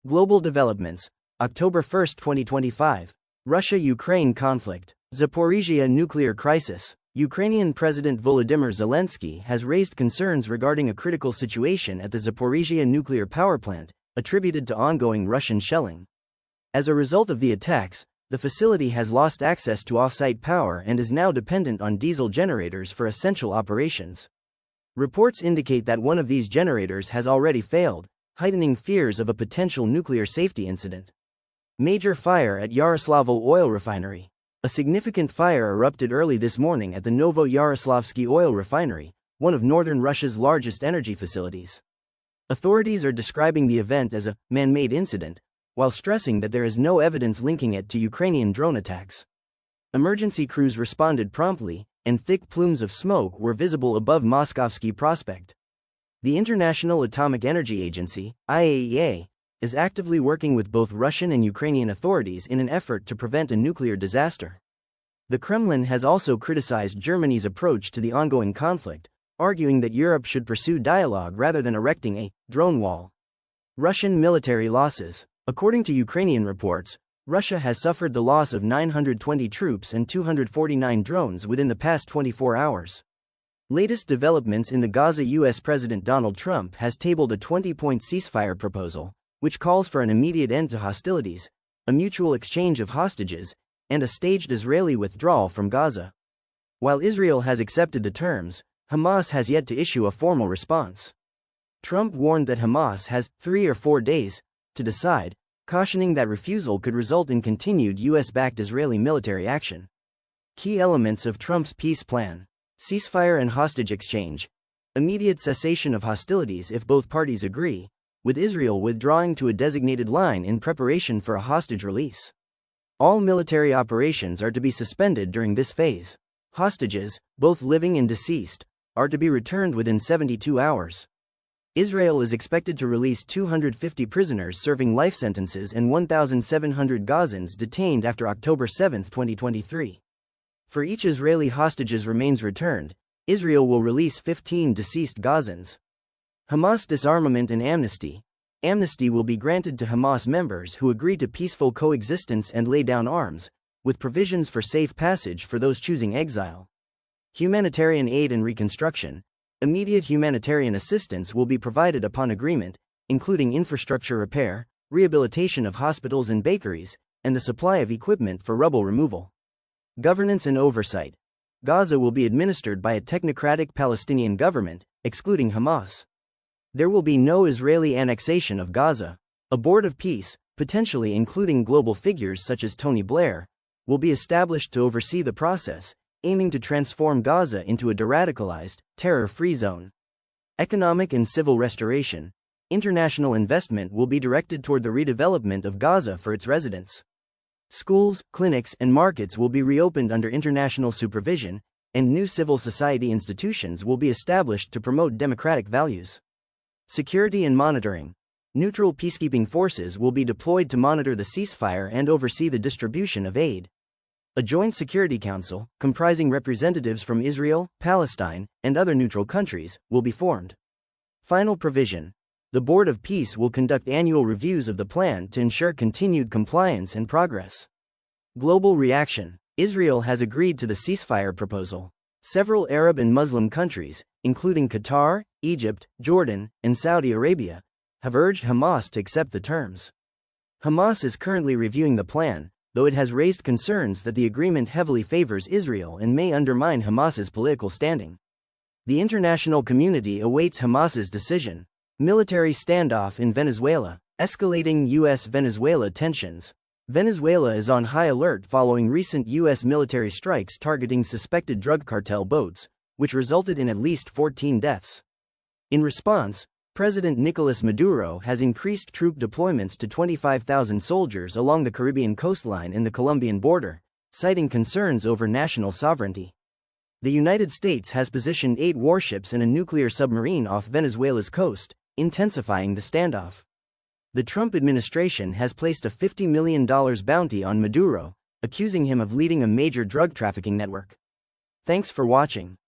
Global developments. October 1, 2025. Russia-Ukraine conflict. Zaporizhzhia nuclear crisis. Ukrainian President Volodymyr Zelensky has raised concerns regarding a critical situation at the Zaporizhzhia nuclear power plant, attributed to ongoing Russian shelling. As a result of the attacks, the facility has lost access to off-site power and is now dependent on diesel generators for essential operations. Reports indicate that one of these generators has already failed, heightening fears of a potential nuclear safety incident. Major fire at Yaroslavl oil refinery. A significant fire erupted early this morning at the Novo-Yaroslavsky oil refinery, one of northern Russia's largest energy facilities. Authorities are describing the event as a man-made incident, while stressing that there is no evidence linking it to Ukrainian drone attacks. Emergency crews responded promptly, and thick plumes of smoke were visible above Moskovsky Prospect. The International Atomic Energy Agency, IAEA, is actively working with both Russian and Ukrainian authorities in an effort to prevent a nuclear disaster. The Kremlin has also criticized Germany's approach to the ongoing conflict, arguing that Europe should pursue dialogue rather than erecting a drone wall. Russian military losses. According to Ukrainian reports, Russia has suffered the loss of 920 troops and 249 drones within the past 24 hours. Latest developments in the Gaza. U.S. President Donald Trump has tabled a 20-point ceasefire proposal, which calls for an immediate end to hostilities, a mutual exchange of hostages, and a staged Israeli withdrawal from Gaza. While Israel has accepted the terms, Hamas has yet to issue a formal response. Trump warned that Hamas has 3 or 4 days to decide, cautioning that refusal could result in continued U.S.-backed Israeli military action. Key elements of Trump's peace plan. Ceasefire and hostage exchange. Immediate cessation of hostilities if both parties agree, with Israel withdrawing to a designated line in preparation for a hostage release. All military operations are to be suspended during this phase. Hostages, both living and deceased, are to be returned within 72 hours. Israel is expected to release 250 prisoners serving life sentences and 1,700 Gazans detained after October 7, 2023. For each Israeli hostages remains returned, Israel will release 15 deceased Gazans. Hamas disarmament and amnesty. Amnesty will be granted to Hamas members who agree to peaceful coexistence and lay down arms, with provisions for safe passage for those choosing exile. Humanitarian aid and reconstruction. Immediate humanitarian assistance will be provided upon agreement, including infrastructure repair, rehabilitation of hospitals and bakeries, and the supply of equipment for rubble removal. Governance and oversight. Gaza will be administered by a technocratic Palestinian government, excluding Hamas. There will be no Israeli annexation of Gaza. A board of peace, potentially including global figures such as Tony Blair, will be established to oversee the process, aiming to transform Gaza into a de-radicalized, terror-free zone. Economic and civil restoration. International investment will be directed toward the redevelopment of Gaza for its residents. Schools, clinics, and markets will be reopened under international supervision, and new civil society institutions will be established to promote democratic values. Security and monitoring. Neutral peacekeeping forces will be deployed to monitor the ceasefire and oversee the distribution of aid. A joint security council, comprising representatives from Israel, Palestine, and other neutral countries, will be formed. Final provision. The Board of Peace will conduct annual reviews of the plan to ensure continued compliance and progress. Global reaction. Israel has agreed to the ceasefire proposal. Several Arab and Muslim countries, including Qatar, Egypt, Jordan, and Saudi Arabia, have urged Hamas to accept the terms. Hamas is currently reviewing the plan, though it has raised concerns that the agreement heavily favors Israel and may undermine Hamas's political standing. The international community awaits Hamas's decision. Military standoff in Venezuela. Escalating U.S.-Venezuela tensions. Venezuela is on high alert following recent U.S. military strikes targeting suspected drug cartel boats, which resulted in at least 14 deaths. In response, President Nicolas Maduro has increased troop deployments to 25,000 soldiers along the Caribbean coastline and the Colombian border, citing concerns over national sovereignty. The United States has positioned 8 warships and a nuclear submarine off Venezuela's coast, intensifying the standoff. The Trump administration has placed a $50 million bounty on Maduro, accusing him of leading a major drug trafficking network. Thanks for watching.